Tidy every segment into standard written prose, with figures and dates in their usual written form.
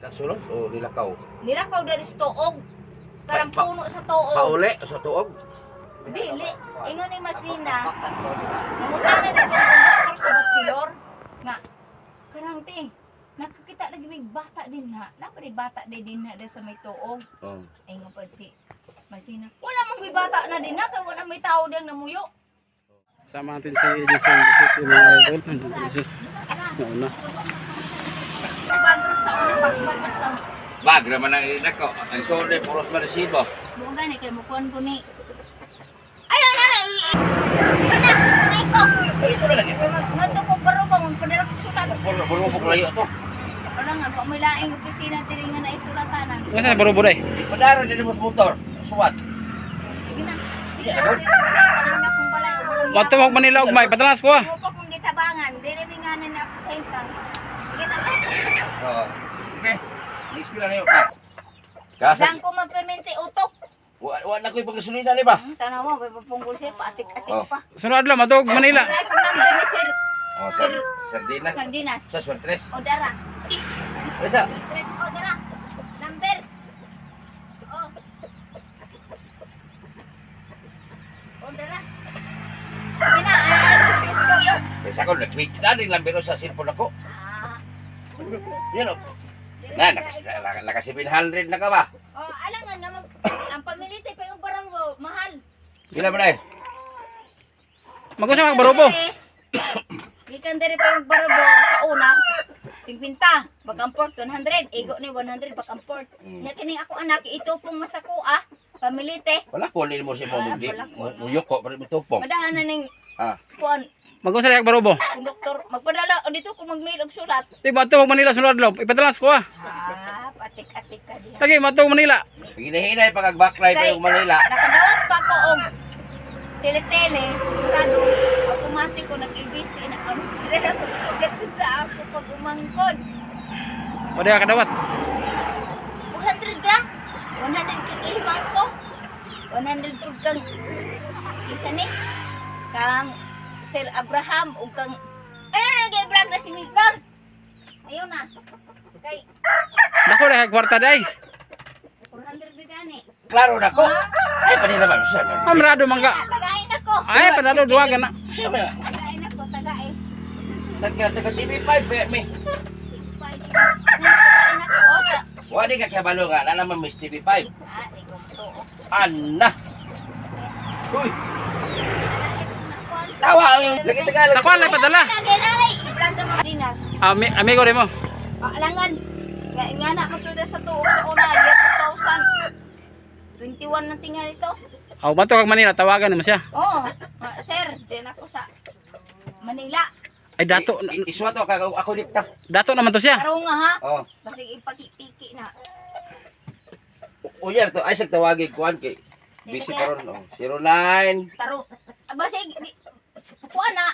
Kasulod o nilakaw? Nilakaw dari sa tuog. Karang puno sa tuog. Pauli sa tuog? Dili. Ingon ni Masina. Namutana na ito ang doktor sa bachelor. Nga. Karang te. Nakakita lagi may bata din ha. Napari bata din ha sa may tuog. Ingon pa si Masina. Wala mong bata na din ha. Kaya wala may tao din namuyo. Sama natin si Edison City mga idol. Una. Bandrot sa unang pagbagat lang. Bag naman ang inako. Ang sode puros maresibo. Buong gani kay mukon ko ni. Ayaw na na. Anak ko. Ito na lagi. Ngato ko baro ba mong padala ko sulat. Puro mo layo to. Wala nga pa may laing opisina diri nga na isulatanan. Nga sa baro-buray. Padara din mo sa motor. Suwat. Sige na. Sige na. Kanina kong balay. Wato mo Manila ugmay padalas ko ah. Mo pa kong gitabangan. Dili mi nga na ako kaytan. Sige na. Okay. Ispira na yun pa. Dan ko mapermente utok. Wala ko yung pagkasulina ni ba? Tanaw mo, may papunggol siya, paatik-atik pa. Sunod adlaw matog Manila. Wala ko number ni Sir Sardinas. Sardinas. Sa suertres. O dara. Isa. Tres, o dara. Number. O. O dara. Sige na, ay. Isa ko, nag-tweet na rin lang biro sa cellphone ako. Ah. Yan o. Na, naka 700 na ka ba? O, alangan naman, ang pamilite pa yung barang mahal. Gila mo na eh. Mag-usa magbarobo. Gikan dere pa yung barabo sa una. 50, bag-amport, 100. Igo ni 100, bag-amport. Nga kining ako anak, itupong masako pamilite. Wala ko, hindi mo siya muyok ko, pero itupong. Madahan na ning kuan, Mag-usa yak barobo. konduktor. Magpadala, o dito ko mag-mail og sulat. Di matog Manila sunod adlaw. Ipadalas ko ah. Patik-atik ka diha. Lagi matog Manila. Hinahinay pag backlight pa yung Manila. Nakadawat pa ko og tele-tele, sigurado, automatic ko nag-LBC na ano. Kaya ko sulat ko sa ako pag umangkod. O diya kadawat. 100 ra. 100 kang ilimang ko. 100 ug kang isa ni kang Sir Abraham ug kang ayun na nag-vlog na si Miflor. Ayun na. Kay Dako na kwarta day. 400 bigani. Klaro na ko. Ay, pa naman siya. Amrado mangga. Tagain ako. Ay padalo duwagan na. Siya ba? Tagain ako, tagain. Taga TV5, me. Tagain ako. Osa. Wadi ka kaya balo nga, na naman Miss TV5. Ikaw to. Anna! Uy! Tawa! Lagi Tagalog. Sa kwan lang padala. Tagain na rin. I-vlog na mga dinas. Amigo rin mo. Alangan. Nga na magtuda sa tuog sa una. Year 2021 na tingal ito. Aw mato kag Manila tawagan mo siya. Oo. Sir, din ako sa Manila. Ay dato Iswato ka ako dikta. dato naman to siya. Pero nga ha. Oh. Basig ipaki-piki na. Uyer to ay sag tawagin kuan kay busy karon oh. 09 Taro. Basig kuha na.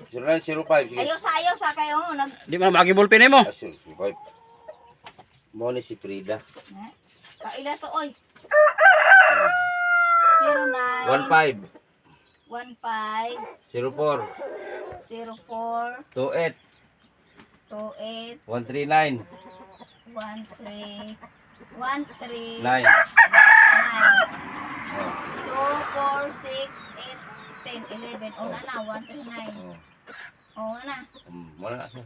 0905 sige. Ayaw sa kayo. Di man magibulpin mo. 05. Mo ni si Frida. Kaila to oy. 09 15 15 04 04 28 28 139 13 13 9 9 oh. 2 4 6 8 10 11 o na 139 o na Wala na siya.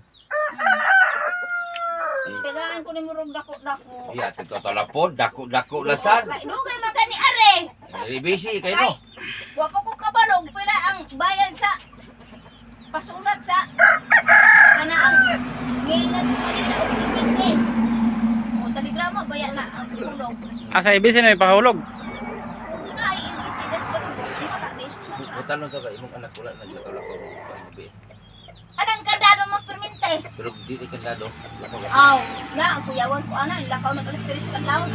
tagaan ko ni murog dako-dako Iya, totoo po, dako lasan. dugay magani are Busy kayo no. wa pa ko kabalog pila ang bayan sa pasulat sa kana ang mail nga to kanina og ibisi o telegrama bayan na ang hulog Asa ibisi na may pahulog. na ay ibisi das ba mata di sa Butan to ka imong anak wala na wala ko. anang kadado man permente Pero di ka lado. aw na ang kuyawan ko ana lakaw na alas 3 ka laon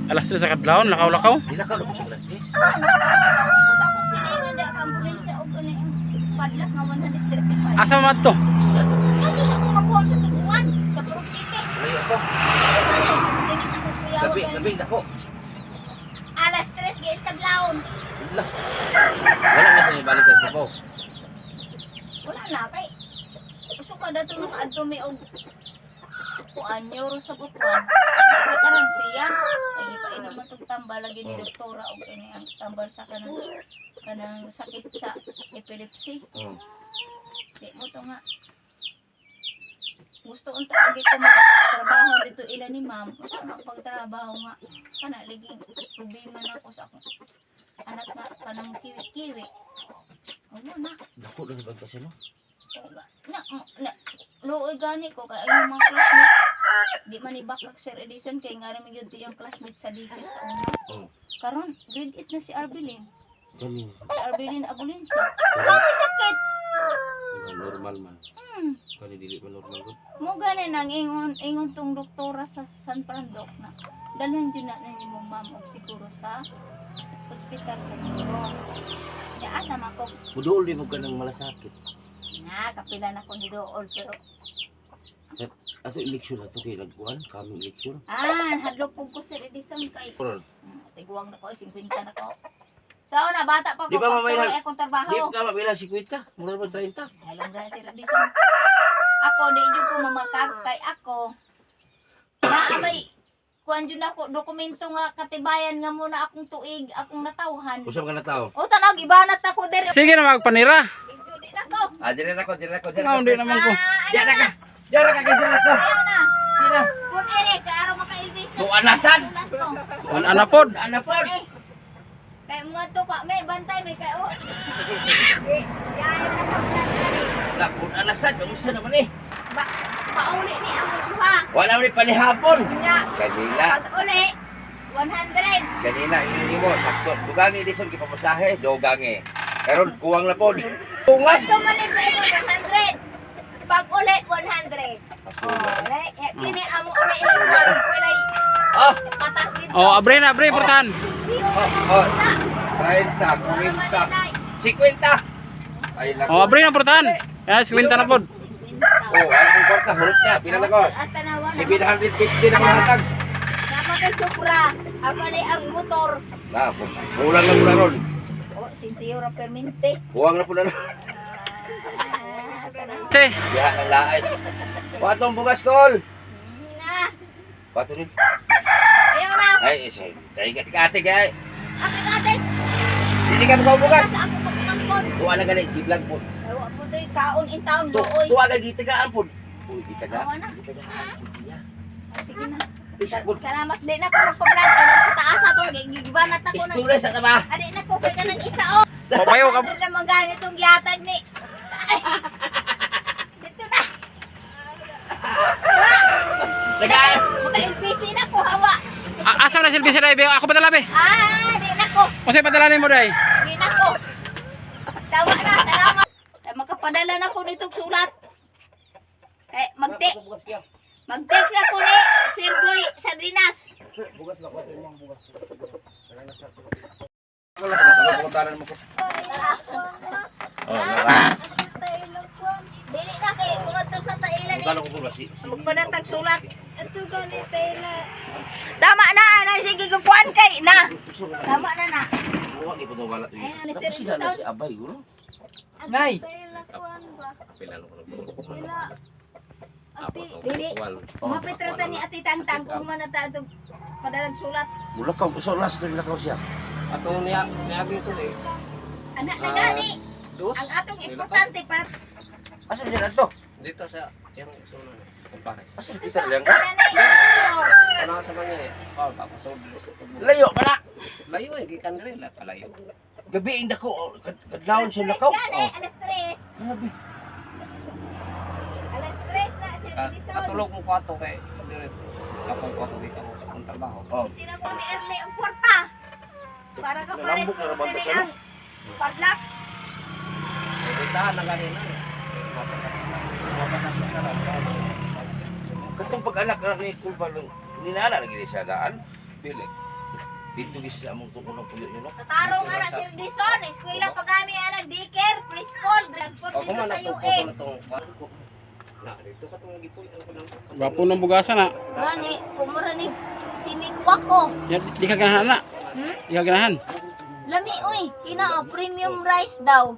Alas 3 sa kadlawon lakaw-lakaw. Di na ka lupo sa klastis. nakakawin ko sa akong silingan da ka ambulansya og kani padlak nga 135 Asa man to? Ito sa akong makuha sa Tubuan, sa Purok City. Layo ko. Gabi dako. Alas 3 guys kadlawon. Wala na sa balik sa Cebu. Wala na kay. Uso ka ka dato nakaadumi og kuan euro sa butuan. Karon siya lagi pa inom matug tambal lagi ni doktora og ini ang tambal sa kanang sakit sa epilepsy. Di mo to nga gusto unta lagi ko magtrabaho dito ila ni ma'am. Usa na pagtrabaho nga kana lagi problema na ko sa akong anak nga kanang kiwi-kiwi. Ano na? Dako lang ba kasi no? Na luoy gani ko kay ang mga classmate di man ibakak Sir Edison kay nga ramig yun yung classmate sa dikir sa una. Karon grade 8 na si Arbilin. Kani. Si Arbilin Abulensia. May sakit. Normal man. Kani dili pa normal ko. Mo gani nang ingon tong doktora sa San Fernando na dalhan jud na ni mo ma'am og siguro sa ospital sa Miro. Ya asa man ko Muduol di mo ka ng malasakit. na kapila na ko ni dool pero Ato eleksyon ato kay nagkuhan, kaming eleksyon. hadlok po ko Sir Edison kay Karon, tiguang na ko 50 na ko. Sao na bata pa ko Di ba mamaya pagtuloy akong trabaho. di ka mabila 50, mura ba 30? Alam na Sir Edison. Ako di jud ko mamakag kay ako. Naabay kuan jud ako dokumento nga katibayan nga muna akong tuig akong natawhan. Usap ka na tao. O tanaw gibanat ako diri. Sige na magpanira. Di na ko. Dire na ko. Nga, hindi naman ko. Diyan ka. Diyan ka kay dire ko. Ayaw na. Sino? Kun ere kay araw maka-Elvis. Tuanasan. Anapod. Anapod. Kay mga to ka may bantay may kay oh. Yayo na ka plan. Lakon anasan, unsa naman eh. Pauli ni ang duha. Wala man ni panihapon. Nya. Kanina, Pag uli 100. kanina ini mo sakto. Dugangi dison gipapasahe, dogangi. Karon kuwang na pod. Tungan. Ito man ni 100. Pag uli 100. Uli, kini amo uli ni walay Ah, patakid. Oh, abre na, abre, portahan. oh. 30, 50, 50. Ay lang. Oh, abre na, portahan. Yan, 50 na pod. Oh, ang importa hulot niya, pinalagos. At tanawan na. 750 na mahatag. Nama kay Supra. Ako ni ang motor. Na, kulang na pula ron. Oh, sinsiyo ra permente. Kuwang na pula ron. Si. Diha ng laay. Patong bugas kol. Na. Pato rin. Ayaw na. Ay, isa. Tayo kati-kati kay. Ako natin. Hindi ka mo bugas. Sa ako pagkakon. Tuwa na ganit, giblag po. Ewa po to'y kaon in town doon. Tuwa ka gitagaan po. Uy, gitagaan. Awa na. Gitagaan po niya. Sige na. Isa po. Salamat din ako magpa-plan. Ay, nagpataasa to. Gigibanat ako ng... Istura sa taba. Adi na ko kay ka ng isa oh. Papayo ka. Ano naman ganitong yatag ni... Ay. Dito na. Tagaan. Maka-LPC na ko hawa. Asa na silbi si Dai? Ako padala be. Di na ko. Kasi padalanin mo Dai. Di na ko. Tawa na. Salamat. Makapadala na ko nitong sulat. Mag-text na ko ni Sir Boy Sardinas. Pagkakalan mo ko. Oh, nara. Dili na kay kung ato sa tailan ni Pagkakalan ko ba si... magpadatag sulat. Ato gani tailan. Tama na ana sige kuan kay na. Tama na. Huwag ipatawala ito. Ayun, Tapos sila na si Abay, guro. Nay. Pilalo ko lang. Dili. Mapitrata ni Ati Tangtang kung man ata ito padalag sulat. Bulakaw, so last na lakaw siya. Atong niagin ito eh. Anak na gani. Dos. Ang atong importante para Asan siya na to? Dito sa yung suno na. Kumpares. Asan kita lang? Ano sa manya eh. Oh, papasob. Layo pa na. Layo eh, gikan rin la kalayo. Gabi ang dako, kadlawon siya lakaw. Oh. Alas 3. Grabe. Alas 3 na si Edison. Katulog mo kwato kay dire. Kapag kwato di ka mo sa kong trabaho. Oh. Tinako ni Erle ang kwarta. Para ka pa rin Nalambok na naman to siya, no? padlock. Bitahan na ganina. Mapasak sa sarap. Katong pag-anak na ni Kulpa lang, ninala lagi siya daan. Pili. Dito gis sa among tukon ng puyo niyo, no? Katarong anak si Edison. Eskwela pa kami anak daycare, preschool, dragport Ako dito man sa ako US. itong na dito ka tong gipuy ang kulang. Gapo ng bugasan na. Gani, kumura ni simigwak ko. Yan, di ka ganahan na. Di ka ganahan. Lami, uy. Premium rice daw.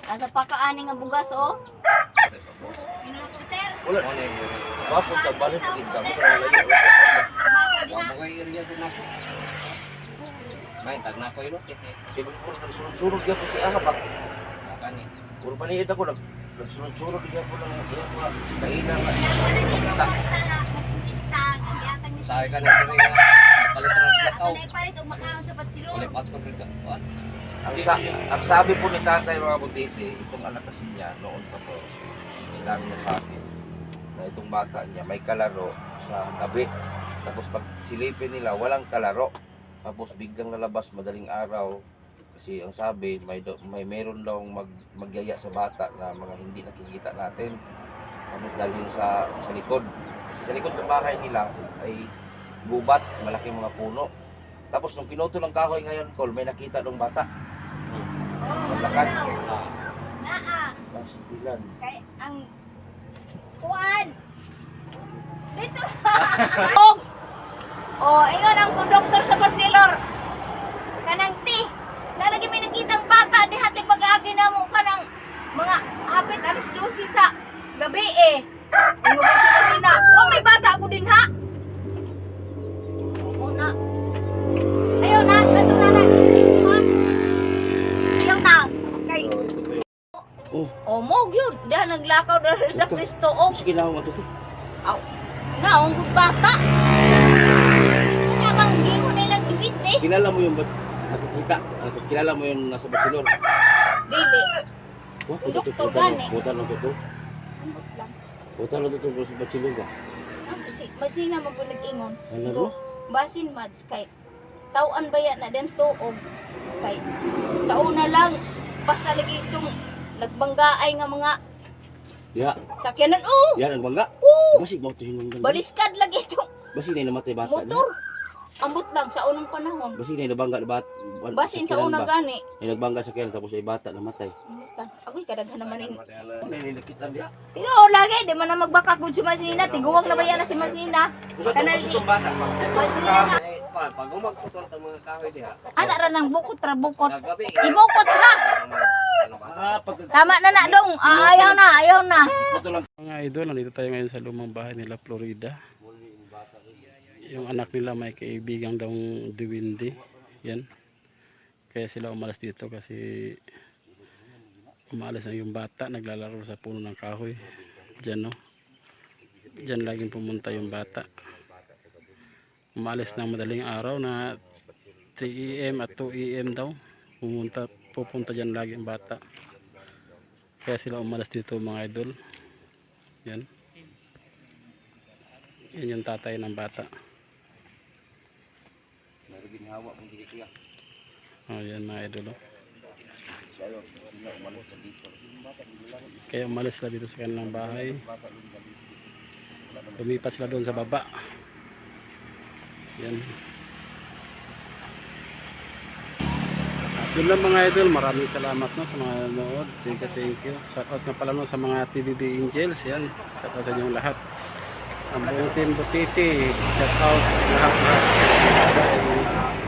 Asa pa kaani nga bugas oh. Sa boss. Ino na ko sir. Wala. Ano yung mga Papunta balik pag kita mo Sir, layo. Wa mo kay area din ako. May tag na ko ilo kete. Kaya ko nagsunod-sunod ka po si Aha pa. Kani. Puro paniid ako nagsunod-sunod ka po lang kainan nga. Usahay ka na diri nga palitan ng lakaw. Ulipat ko rin ka. What? Ang sabi po ni tatay mga butiti, itong anak kasi niya noon pa po, sinabi niya sa akin na itong bata niya may kalaro sa gabi. Tapos pag silipin nila, walang kalaro. Tapos biglang lalabas madaling araw kasi ang sabi may meron daw magyaya sa bata na mga hindi nakikita natin. Tapos dalhin sa likod. Kasi sa likod ng bahay nila ay gubat, malaking mga puno. Tapos nung pinuto ng kahoy ngayon, Col, may nakita ng bata. Malakad. Naa. Pastilan. Kay ang kuan. Dito. Oh. Oh, ingon ang konduktor sa Patsilor. Kanang ti. Nalagi may nakitang bata di hati pag-agi na mo kanang mga hapit alas 12 sa gabi eh. Ingon ba si Marina? Oh, may bata ako din ha. Oo na. Ayaw na, ato na na. Ayaw na. Kay So, ito po yung... oh, mog yun. Diyan naglakaw na rin na Kristo. Oh, Sige na ako matuto. aw. Na, ang good bata. Kaya bang gingo nilang duwit eh. Kilala mo yung nakikita? Kilala mo yung nasa Basilor? Dili. Wah, Doktor gani. Puta ng tuto. Ambot lang. Puta ng tuto sa Basilor ba? Masina mo po nag-ingon. Ano Go, no? basin mads kay tauan baya na den tuog kay sa una lang basta lagi itong nagbanggaay nga mga Ya, sakyanan oh yan ang bangga. oh Basig mo ito hinong baliskad lagi itong Basig na yung namatay bata. motor ambot lang sa unang panahon Basig na yung nabangga na bata. basin sa una gani Yung nagbangga sa kailan tapos ay bata namatay. ambot lang agoy kadaghan naman yung Ano yung nilikitan dia? pero lagi di man na magbaka kung si Masina tiguwang na baya na si Masina Kana si- Itong bata pa. Masina na Pag umagputol ta mga kahoy diha. ana ra nang bukot ra bukot Nagabi. ibukot ra Pag tama na na dong ayaw na ito lang. Mga idol, nandito tayo ngayon sa lumang bahay nila Florida. Yung anak nila may kaibigang daw Diwindi. Yan. Kaya sila umalas dito kasi umalis na yung bata, naglalaro sa puno ng kahoy. Diyan no. Diyan laging pumunta yung bata. Umalis ng madaling araw na 3 AM at 2 AM daw. Pupunta diyan lagi ang bata. Kaya sila umalis dito mga idol. Yan. Yan yung tatay ng bata. Oh, yan mga idol. Oh. Kaya umalis sila dito sa kanilang bahay. Lumipat sila doon sa baba. Yan. Yun lang mga idol, maraming salamat no, sa mga nanood. Thank you. Shout out na pala no, sa mga TVB Angels. Yan. Shout out sa inyong lahat. Ang buong team Butiti. Shout out lahat. Bye.